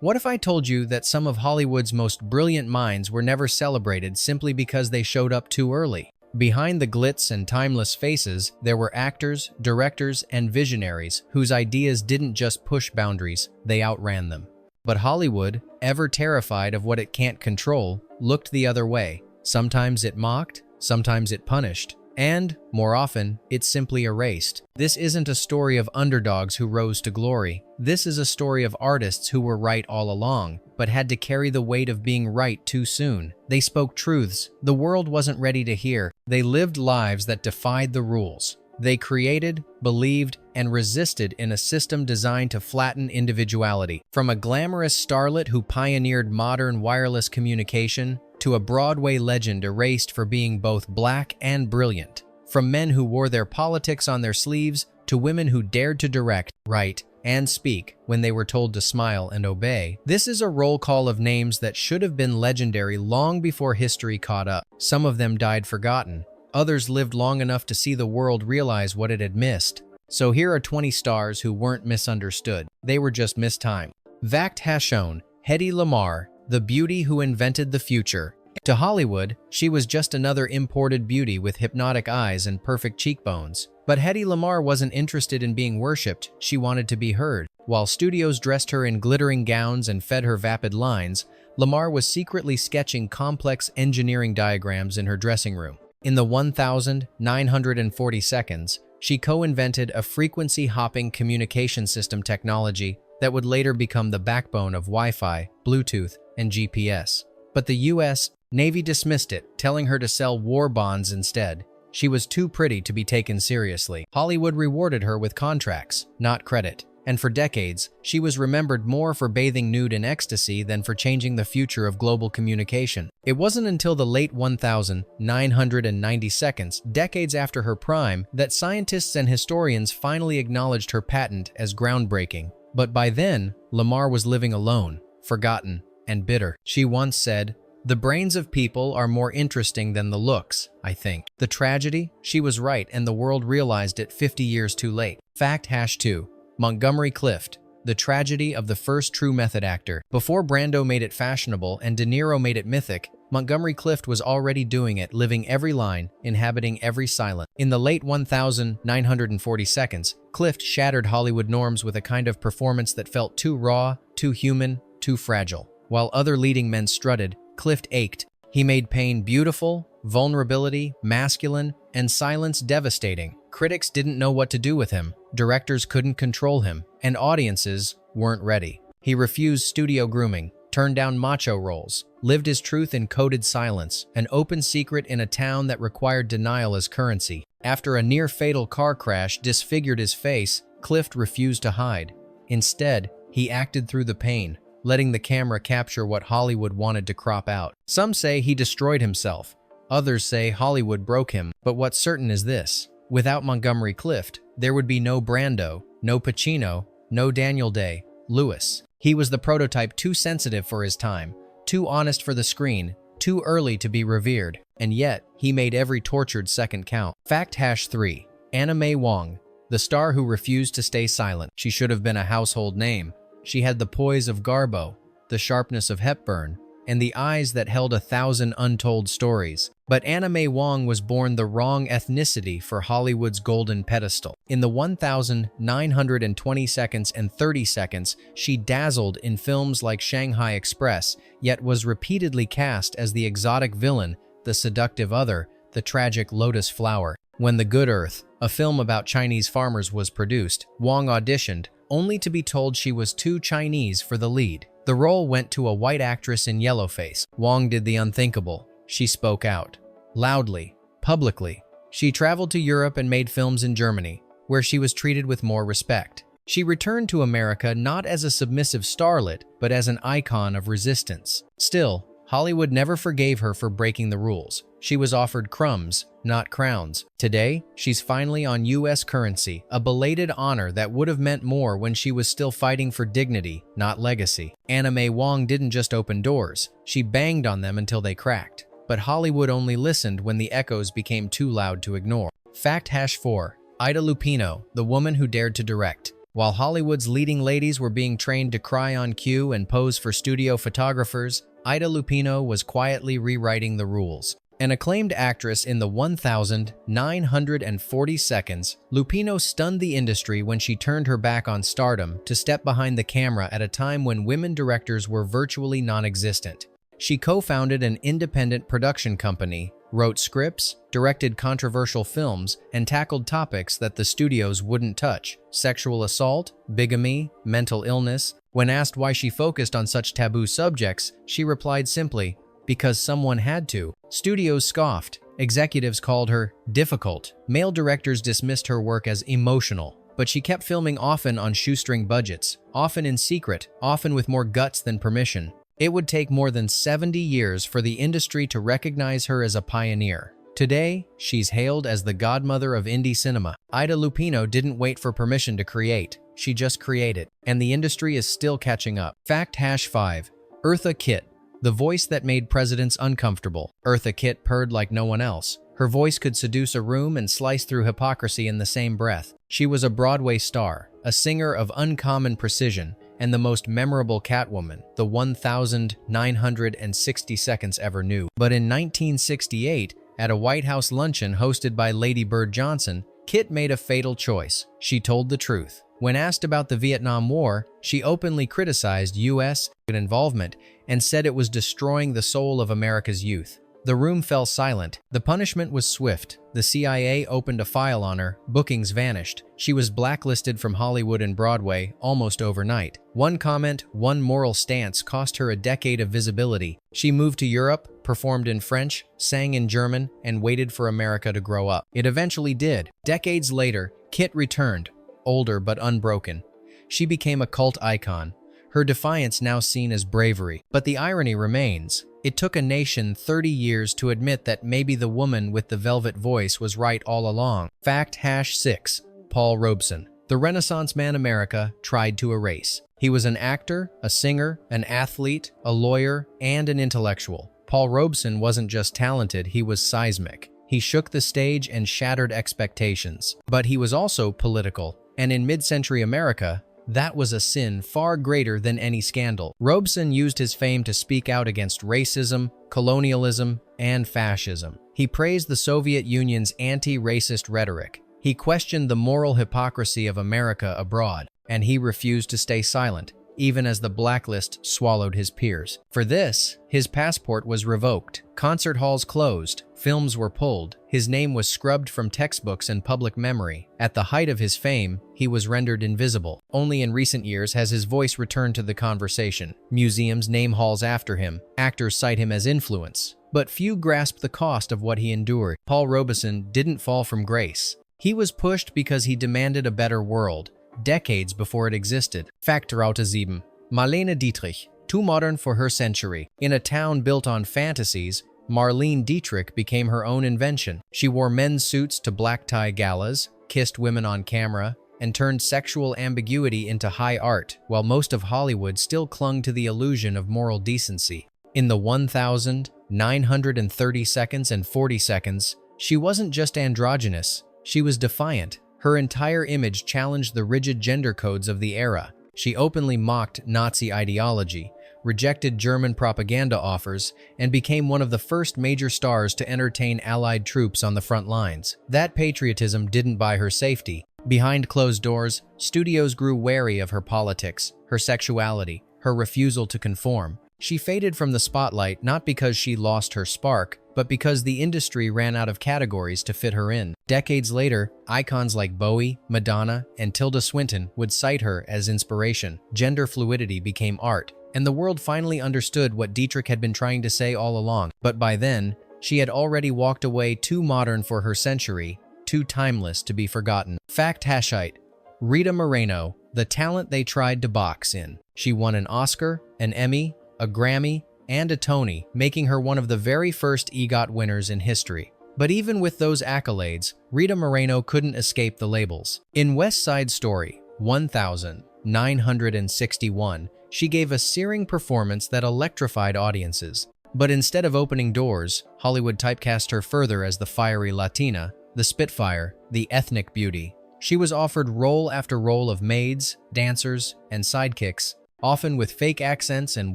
What if I told you that some of Hollywood's most brilliant minds were never celebrated simply because they showed up too early? Behind the glitz and timeless faces, there were actors, directors, and visionaries whose ideas didn't just push boundaries, they outran them. But Hollywood, ever terrified of what it can't control, looked the other way. Sometimes it mocked, sometimes it punished, and, more often, it simply erased. This isn't a story of underdogs who rose to glory. This is a story of artists who were right all along, but had to carry the weight of being right too soon. They spoke truths the world wasn't ready to hear. They lived lives that defied the rules. They created, believed, and resisted in a system designed to flatten individuality. From a glamorous starlet who pioneered modern wireless communication, to a Broadway legend erased for being both black and brilliant. From men who wore their politics on their sleeves, to women who dared to direct, write, and speak when they were told to smile and obey. This is a roll call of names that should have been legendary long before history caught up. Some of them died forgotten. Others lived long enough to see the world realize what it had missed. So here are 20 stars who weren't misunderstood. They were just mistimed. Fact has shown Hedy Lamarr, the beauty who invented the future. To Hollywood, she was just another imported beauty with hypnotic eyes and perfect cheekbones. But Hedy Lamarr wasn't interested in being worshipped, she wanted to be heard. While studios dressed her in glittering gowns and fed her vapid lines, Lamarr was secretly sketching complex engineering diagrams in her dressing room. In the 1,940 seconds, she co-invented a frequency-hopping communication system technology that would later become the backbone of Wi-Fi, Bluetooth, and GPS. But the US Navy dismissed it, telling her to sell war bonds instead. She was too pretty to be taken seriously. Hollywood rewarded her with contracts, not credit. And for decades, she was remembered more for bathing nude in ecstasy than for changing the future of global communication. It wasn't until the late 1,990 seconds, decades after her prime, that scientists and historians finally acknowledged her patent as groundbreaking. But by then, Lamarr was living alone, forgotten, and bitter. She once said, "The brains of people are more interesting than the looks, I think." The tragedy? She was right, and the world realized it 50 years too late. Fact #2. Montgomery Clift, the tragedy of the first true method actor. Before Brando made it fashionable and De Niro made it mythic, Montgomery Clift was already doing it, living every line, inhabiting every silence. In the late 1,940 seconds, Clift shattered Hollywood norms with a kind of performance that felt too raw, too human, too fragile. While other leading men strutted, Clift ached. He made pain beautiful, vulnerability masculine, and silence devastating. Critics didn't know what to do with him, directors couldn't control him, and audiences weren't ready. He refused studio grooming, turned down macho roles, lived his truth in coded silence, an open secret in a town that required denial as currency. After a near-fatal car crash disfigured his face, Clift refused to hide. Instead, he acted through the pain, letting the camera capture what Hollywood wanted to crop out. Some say he destroyed himself. Others say Hollywood broke him. But what's certain is this: without Montgomery Clift, there would be no Brando, no Pacino, no Daniel Day-Lewis. He was the prototype too sensitive for his time, too honest for the screen, too early to be revered. And yet, he made every tortured second count. Fact #3. Anna May Wong, the star who refused to stay silent. She should have been a household name. She had the poise of Garbo, the sharpness of Hepburn, and the eyes that held 1,000 untold stories. But Anna May Wong was born the wrong ethnicity for Hollywood's golden pedestal. In the 1,920 seconds and 30 seconds, she dazzled in films like Shanghai Express, yet was repeatedly cast as the exotic villain, the seductive other, the tragic lotus flower. When The Good Earth, a film about Chinese farmers, was produced, Wong auditioned, only to be told she was too Chinese for the lead. The role went to a white actress in yellowface. Wong did the unthinkable. She spoke out. Loudly, publicly. She traveled to Europe and made films in Germany, where she was treated with more respect. She returned to America not as a submissive starlet, but as an icon of resistance. Still, Hollywood never forgave her for breaking the rules. She was offered crumbs, not crowns. Today, she's finally on US currency, a belated honor that would have meant more when she was still fighting for dignity, not legacy. Anna May Wong didn't just open doors, she banged on them until they cracked. But Hollywood only listened when the echoes became too loud to ignore. Fact #4. Ida Lupino, the woman who dared to direct. While Hollywood's leading ladies were being trained to cry on cue and pose for studio photographers, Ida Lupino was quietly rewriting the rules. An acclaimed actress in the 1,940 seconds, Lupino stunned the industry when she turned her back on stardom to step behind the camera at a time when women directors were virtually non-existent. She co-founded an independent production company, wrote scripts, directed controversial films, and tackled topics that the studios wouldn't touch: sexual assault, bigamy, mental illness. When asked why she focused on such taboo subjects, she replied simply, "Because someone had to." Studios scoffed. Executives called her difficult. Male directors dismissed her work as emotional. But she kept filming, often on shoestring budgets, often in secret, often with more guts than permission. It would take more than 70 years for the industry to recognize her as a pioneer. Today, she's hailed as the godmother of indie cinema. Ida Lupino didn't wait for permission to create. She just created. And the industry is still catching up. Fact #5. Eartha Kitt. The voice that made presidents uncomfortable. Eartha Kitt purred like no one else. Her voice could seduce a room and slice through hypocrisy in the same breath. She was a Broadway star, a singer of uncommon precision, and the most memorable Catwoman the 1,960 seconds ever knew. But in 1968, at a White House luncheon hosted by Lady Bird Johnson, Kitt made a fatal choice. She told the truth. When asked about the Vietnam War, she openly criticized U.S. involvement and said it was destroying the soul of America's youth. The room fell silent. The punishment was swift. The CIA opened a file on her. Bookings vanished. She was blacklisted from Hollywood and Broadway almost overnight. One comment, one moral stance cost her a decade of visibility. She moved to Europe, performed in French, sang in German, and waited for America to grow up. It eventually did. Decades later, Kitt returned, older but unbroken. She became a cult icon. Her defiance now seen as bravery. But the irony remains. It took a nation 30 years to admit that maybe the woman with the velvet voice was right all along. Fact #6. Paul Robeson. The Renaissance man America tried to erase. He was an actor, a singer, an athlete, a lawyer, and an intellectual. Paul Robeson wasn't just talented, he was seismic. He shook the stage and shattered expectations. But he was also political. And in mid-century America, that was a sin far greater than any scandal. Robeson used his fame to speak out against racism, colonialism, and fascism. He praised the Soviet Union's anti-racist rhetoric. He questioned the moral hypocrisy of America abroad, and he refused to stay silent, even as the blacklist swallowed his peers. For this, his passport was revoked, concert halls closed, films were pulled, his name was scrubbed from textbooks and public memory. At the height of his fame, he was rendered invisible. Only in recent years has his voice returned to the conversation. Museums name halls after him, actors cite him as influence. But few grasp the cost of what he endured. Paul Robeson didn't fall from grace. He was pushed because he demanded a better world, decades before it existed. Fact #7. Marlene Dietrich, too modern for her century. In a town built on fantasies, Marlene Dietrich became her own invention. She wore men's suits to black tie galas, kissed women on camera, and turned sexual ambiguity into high art, while most of Hollywood still clung to the illusion of moral decency. In the 1,930 seconds and 40 seconds, she wasn't just androgynous, she was defiant. Her entire image challenged the rigid gender codes of the era. She openly mocked Nazi ideology, rejected German propaganda offers, and became one of the first major stars to entertain Allied troops on the front lines. That patriotism didn't buy her safety. Behind closed doors, studios grew wary of her politics, her sexuality, her refusal to conform. She faded from the spotlight not because she lost her spark, but because the industry ran out of categories to fit her in. Decades later, icons like Bowie, Madonna, and Tilda Swinton would cite her as inspiration. Gender fluidity became art, and the world finally understood what Dietrich had been trying to say all along. But by then, she had already walked away, too modern for her century, too timeless to be forgotten. Fact #8. Rita Moreno, the talent they tried to box in. She won an Oscar, an Emmy, a Grammy, and a Tony, making her one of the very first EGOT winners in history. But even with those accolades, Rita Moreno couldn't escape the labels. In West Side Story 1961, she gave a searing performance that electrified audiences. But instead of opening doors, Hollywood typecast her further as the fiery Latina, the Spitfire, the ethnic beauty. She was offered role after role of maids, dancers, and sidekicks, often with fake accents and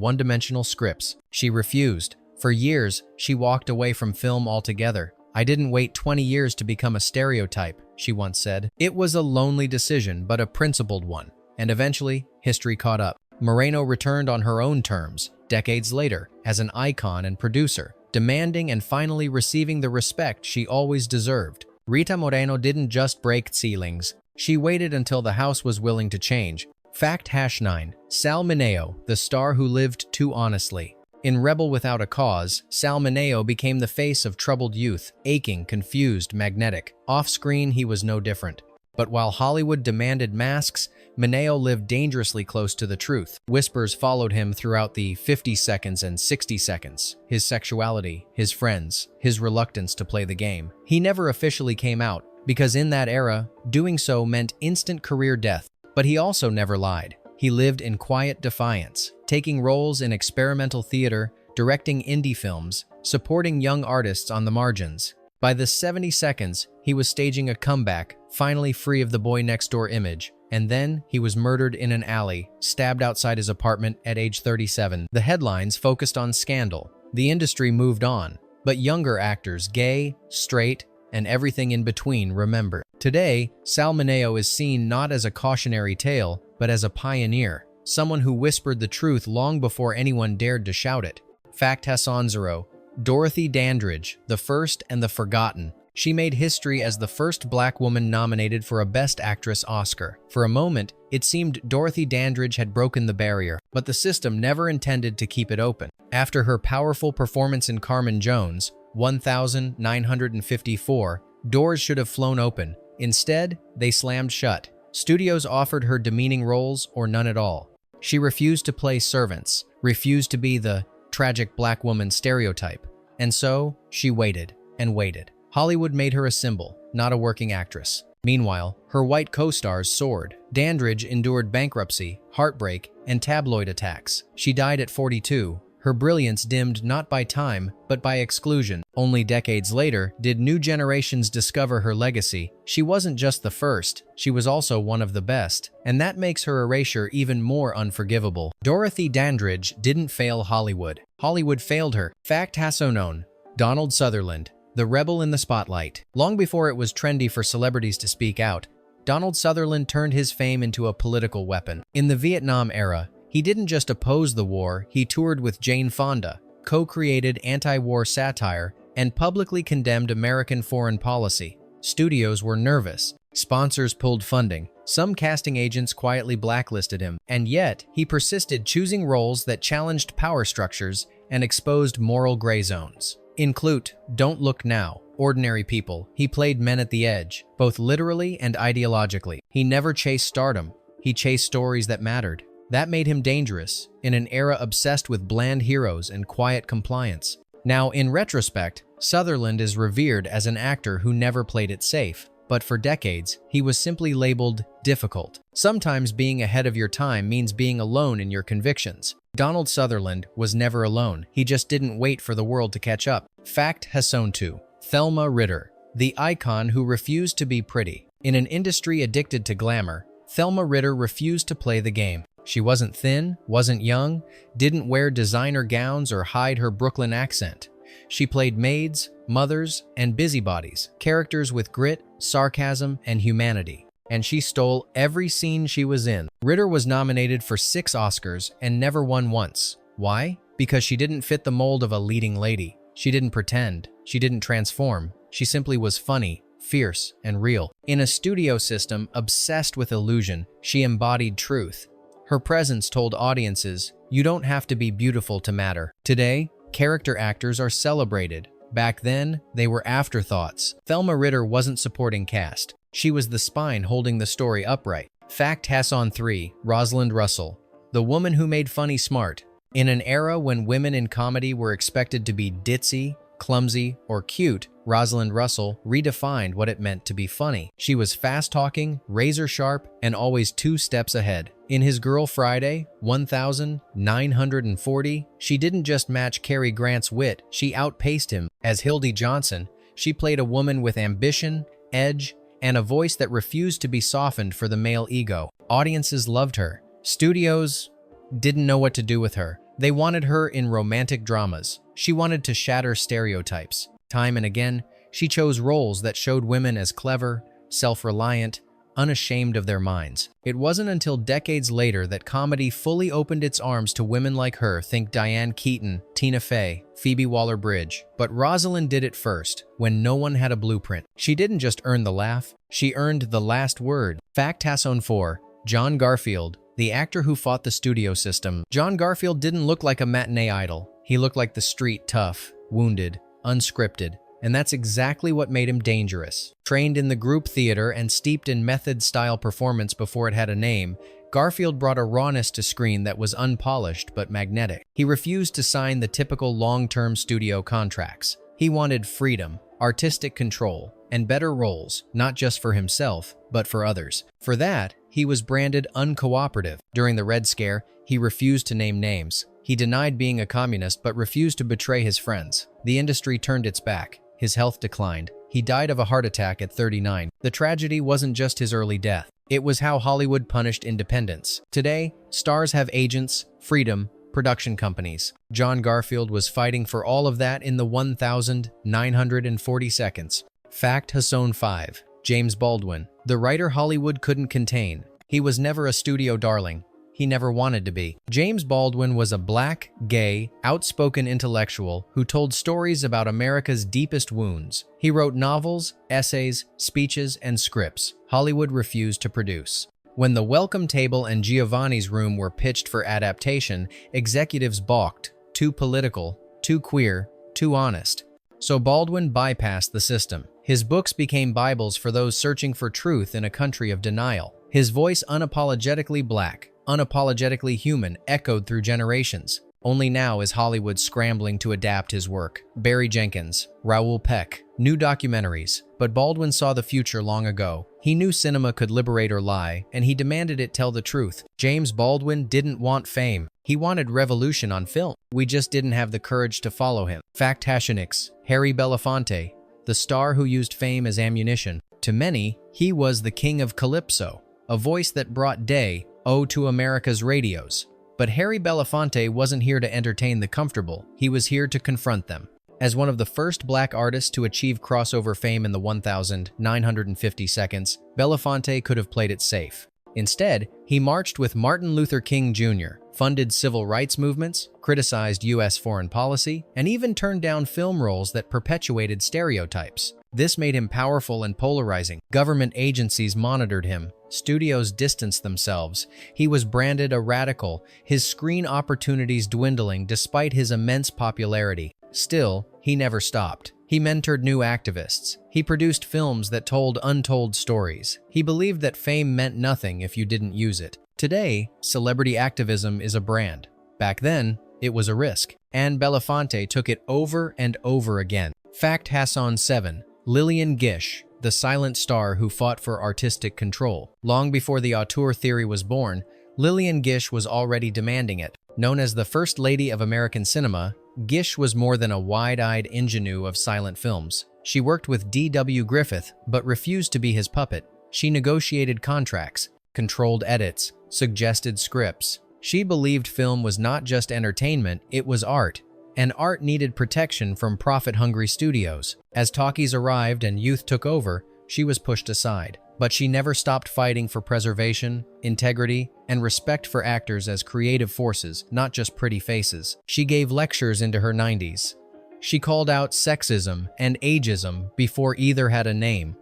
one-dimensional scripts. She refused. For years, she walked away from film altogether. "I didn't wait 20 years to become a stereotype," she once said. It was a lonely decision, but a principled one. And eventually, history caught up. Moreno returned on her own terms, decades later, as an icon and producer, demanding and finally receiving the respect she always deserved. Rita Moreno didn't just break ceilings. She waited until the house was willing to change. Fact #9. Sal Mineo, the star who lived too honestly. In Rebel Without a Cause, Sal Mineo became the face of troubled youth, aching, confused, magnetic. Off-screen, he was no different. But while Hollywood demanded masks, Mineo lived dangerously close to the truth. Whispers followed him throughout the 50 seconds and 60 seconds. His sexuality, his friends, his reluctance to play the game. He never officially came out, because in that era, doing so meant instant career death. But he also never lied. He lived in quiet defiance, taking roles in experimental theater, directing indie films, supporting young artists on the margins. By the 70 seconds, he was staging a comeback, finally free of the boy next door image. And then he was murdered in an alley, stabbed outside his apartment at age 37. The headlines focused on scandal. The industry moved on, but younger actors, gay, straight, and everything in between, remember. Today, Sal Mineo is seen not as a cautionary tale, but as a pioneer, someone who whispered the truth long before anyone dared to shout it. Fact #0. Dorothy Dandridge, the First and the Forgotten. She made history as the first Black woman nominated for a Best Actress Oscar. For a moment, it seemed Dorothy Dandridge had broken the barrier, but the system never intended to keep it open. After her powerful performance in Carmen Jones, 1954, doors should have flown open. Instead, they slammed shut. Studios offered her demeaning roles or none at all. She refused to play servants, refused to be the tragic Black woman stereotype. And so, she waited and waited. Hollywood made her a symbol, not a working actress. Meanwhile, her white co-stars soared. Dandridge endured bankruptcy, heartbreak, and tabloid attacks. She died at 42, her brilliance dimmed not by time, but by exclusion. Only decades later did new generations discover her legacy. She wasn't just the first, she was also one of the best, and that makes her erasure even more unforgivable. Dorothy Dandridge didn't fail Hollywood. Hollywood failed her. Fact #9. Donald Sutherland, the rebel in the spotlight. Long before it was trendy for celebrities to speak out, Donald Sutherland turned his fame into a political weapon. In the Vietnam era, he didn't just oppose the war, he toured with Jane Fonda, co-created anti-war satire, and publicly condemned American foreign policy. Studios were nervous. Sponsors pulled funding. Some casting agents quietly blacklisted him. And yet, he persisted, choosing roles that challenged power structures and exposed moral gray zones. In Clute, Don't Look Now, Ordinary People, he played men at the edge, both literally and ideologically. He never chased stardom. He chased stories that mattered. That made him dangerous, in an era obsessed with bland heroes and quiet compliance. Now, in retrospect, Sutherland is revered as an actor who never played it safe, but for decades, he was simply labeled difficult. Sometimes being ahead of your time means being alone in your convictions. Donald Sutherland was never alone. He just didn't wait for the world to catch up. Fact #2. Thelma Ritter, the icon who refused to be pretty. In an industry addicted to glamour, Thelma Ritter refused to play the game. She wasn't thin, wasn't young, didn't wear designer gowns or hide her Brooklyn accent. She played maids, mothers, and busybodies, characters with grit, sarcasm, and humanity. And she stole every scene she was in. Ritter was nominated for 6 Oscars and never won once. Why? Because she didn't fit the mold of a leading lady. She didn't pretend. She didn't transform. She simply was funny, fierce, and real. In a studio system obsessed with illusion, she embodied truth. Her presence told audiences, you don't have to be beautiful to matter. Today, character actors are celebrated. Back then, they were afterthoughts. Thelma Ritter wasn't supporting cast. She was the spine holding the story upright. Fact #3. Rosalind Russell, the woman who made funny smart. In an era when women in comedy were expected to be ditzy, clumsy, or cute, Rosalind Russell redefined what it meant to be funny. She was fast-talking, razor-sharp, and always 2 steps ahead. In His Girl Friday, 1940, she didn't just match Cary Grant's wit, she outpaced him. As Hildy Johnson, she played a woman with ambition, edge, and a voice that refused to be softened for the male ego. Audiences loved her. Studios didn't know what to do with her. They wanted her in romantic dramas. She wanted to shatter stereotypes. Time and again, she chose roles that showed women as clever, self-reliant, unashamed of their minds. It wasn't until decades later that comedy fully opened its arms to women like her. Think Diane Keaton, Tina Fey, Phoebe Waller-Bridge. But Rosalind did it first, when no one had a blueprint. She didn't just earn the laugh, she earned the last word. Fact Hasson 4. John Garfield, the actor who fought the studio system. John Garfield didn't look like a matinee idol. He looked like the street, tough, wounded, unscripted. And that's exactly what made him dangerous. Trained in the group theater and steeped in method-style performance before it had a name, Garfield brought a rawness to screen that was unpolished but magnetic. He refused to sign the typical long-term studio contracts. He wanted freedom, artistic control, and better roles, not just for himself, but for others. For that, he was branded uncooperative. During the Red Scare, he refused to name names. He denied being a communist but refused to betray his friends. The industry turned its back. His health declined. He died of a heart attack at 39. The tragedy wasn't just his early death. It was how Hollywood punished independence. Today, stars have agents, freedom, production companies. John Garfield was fighting for all of that in the 1,940 seconds. Fact Hasson 5. James Baldwin, the writer Hollywood couldn't contain. He was never a studio darling. He never wanted to be. James Baldwin was a black, gay, outspoken intellectual who told stories about America's deepest wounds. He wrote novels, essays, speeches, and scripts Hollywood refused to produce. When The Welcome Table and Giovanni's Room were pitched for adaptation, executives balked. Too political, too queer, too honest. So Baldwin bypassed the system. His books became Bibles for those searching for truth in a country of denial. His voice, unapologetically black, unapologetically human, echoed through generations. Only now is Hollywood scrambling to adapt his work. Barry Jenkins, Raoul Peck, new documentaries. But Baldwin saw the future long ago. He knew cinema could liberate or lie, and he demanded it tell the truth. James Baldwin didn't want fame. He wanted revolution on film. We just didn't have the courage to follow him. Fact Hashanix, Harry Belafonte, the star who used fame as ammunition. To many, he was the king of Calypso, a voice that brought day to America's radios. But Harry Belafonte wasn't here to entertain the comfortable. He was here to confront them. As one of the first black artists to achieve crossover fame in the 1,950 seconds, Belafonte could have played it safe. Instead, he marched with Martin Luther King Jr., funded civil rights movements, criticized U.S. foreign policy, and even turned down film roles that perpetuated stereotypes. This made him powerful and polarizing. Government agencies monitored him. Studios distanced themselves. He was branded a radical, his screen opportunities dwindling despite his immense popularity. Still, he never stopped. He mentored new activists. He produced films that told untold stories. He believed that fame meant nothing if you didn't use it. Today, celebrity activism is a brand. Back then, it was a risk. And Belafonte took it over and over again. Fact Hasson 7. Lillian Gish, the silent star who fought for artistic control. Long before the auteur theory was born, Lillian Gish was already demanding it. Known as the First Lady of American cinema, Gish was more than a wide-eyed ingenue of silent films. She worked with D.W. Griffith, but refused to be his puppet. She negotiated contracts, controlled edits, suggested scripts. She believed film was not just entertainment, it was art. And art needed protection from profit-hungry studios. As talkies arrived and youth took over, she was pushed aside. But she never stopped fighting for preservation, integrity, and respect for actors as creative forces, not just pretty faces. She gave lectures into her 90s. She called out sexism and ageism before either had a name.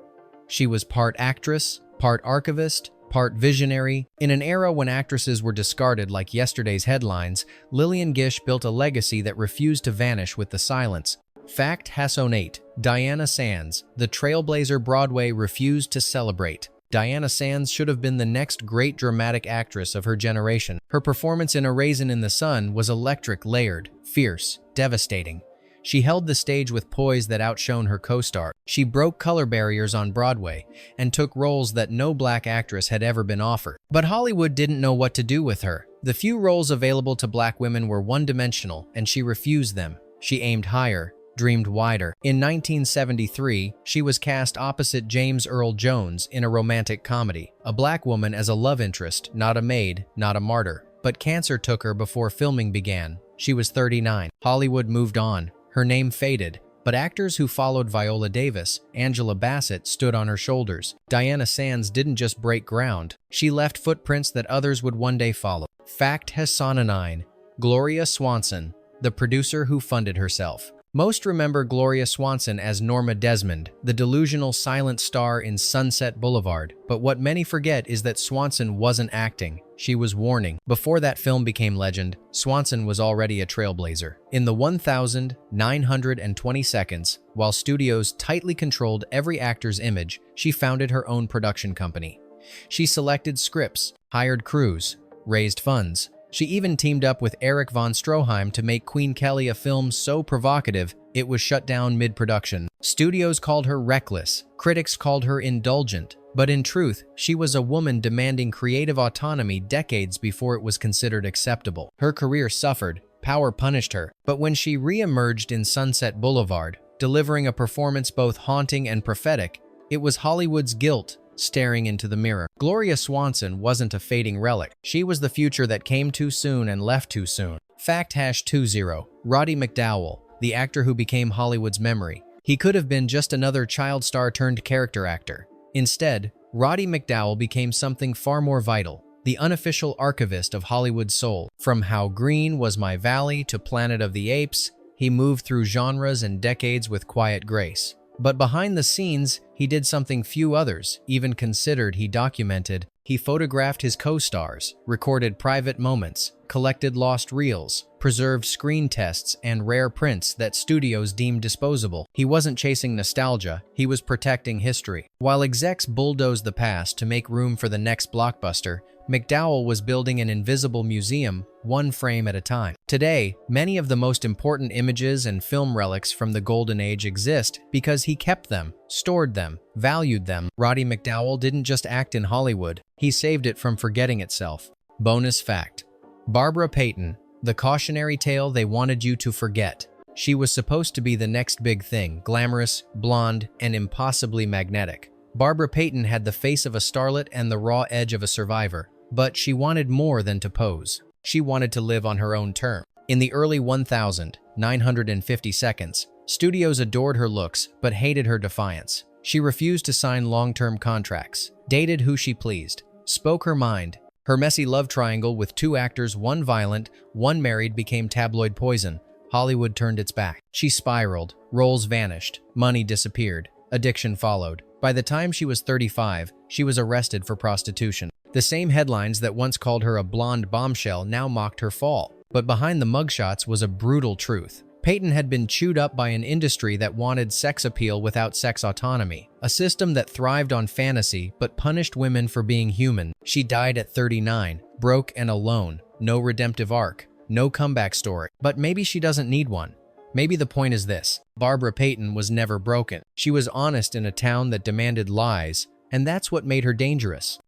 She was part actress, part archivist, part visionary. In an era when actresses were discarded like yesterday's headlines, Lillian Gish built a legacy that refused to vanish with the silence. Fact Hasson 8. Diana Sands, the trailblazer Broadway refused to celebrate. Diana Sands should have been the next great dramatic actress of her generation. Her performance in A Raisin in the Sun was electric, layered, fierce, devastating. She held the stage with poise that outshone her co-star. She broke color barriers on Broadway and took roles that no black actress had ever been offered. But Hollywood didn't know what to do with her. The few roles available to black women were one-dimensional, and she refused them. She aimed higher, dreamed wider. In 1973, she was cast opposite James Earl Jones in a romantic comedy. A black woman as a love interest, not a maid, not a martyr. But cancer took her before filming began. She was 39. Hollywood moved on. Her name faded. But actors who followed Viola Davis, Angela Bassett stood on her shoulders. Diana Sands didn't just break ground. She left footprints that others would one day follow. Fact Hassanine. Gloria Swanson, the producer who funded herself. Most remember Gloria Swanson as Norma Desmond, the delusional silent star in Sunset Boulevard. But what many forget is that Swanson wasn't acting. She was warning. Before that film became legend, Swanson was already a trailblazer. In the 1,920 seconds, while studios tightly controlled every actor's image, she founded her own production company. She selected scripts, hired crews, raised funds. She even teamed up with Erich von Stroheim to make Queen Kelly a film so provocative it was shut down mid-production. Studios called her reckless, critics called her indulgent, but in truth, she was a woman demanding creative autonomy decades before it was considered acceptable. Her career suffered, power punished her, but when she re-emerged in Sunset Boulevard, delivering a performance both haunting and prophetic, it was Hollywood's guilt staring into the mirror. Gloria Swanson wasn't a fading relic. She was the future that came too soon and left too soon. Fact #20. Roddy McDowall, the actor who became Hollywood's memory. He could have been just another child star turned character actor. Instead, Roddy McDowall became something far more vital, the unofficial archivist of Hollywood's soul. From How Green Was My Valley to Planet of the Apes, he moved through genres and decades with quiet grace. But behind the scenes, he did something few others even considered. He documented. He photographed his co-stars, recorded private moments, collected lost reels, preserved screen tests and rare prints that studios deemed disposable. He wasn't chasing nostalgia, he was protecting history. While execs bulldozed the past to make room for the next blockbuster, McDowall was building an invisible museum, one frame at a time. Today, many of the most important images and film relics from the Golden Age exist because he kept them, stored them, valued them. Roddy McDowall didn't just act in Hollywood, he saved it from forgetting itself. Bonus fact: Barbara Payton, the cautionary tale they wanted you to forget. She was supposed to be the next big thing, glamorous, blonde, and impossibly magnetic. Barbara Payton had the face of a starlet and the raw edge of a survivor. But she wanted more than to pose. She wanted to live on her own terms. In the early 1,950 seconds, studios adored her looks but hated her defiance. She refused to sign long-term contracts, dated who she pleased, spoke her mind. Her messy love triangle with two actors, one violent, one married, became tabloid poison. Hollywood turned its back. She spiraled, roles vanished, money disappeared, addiction followed. By the time she was 35, she was arrested for prostitution. The same headlines that once called her a blonde bombshell now mocked her fall. But behind the mugshots was a brutal truth. Payton had been chewed up by an industry that wanted sex appeal without sex autonomy, a system that thrived on fantasy but punished women for being human. She died at 39, broke and alone, no redemptive arc, no comeback story. But maybe she doesn't need one. Maybe the point is this: Barbara Payton was never broken. She was honest in a town that demanded lies, and that's what made her dangerous.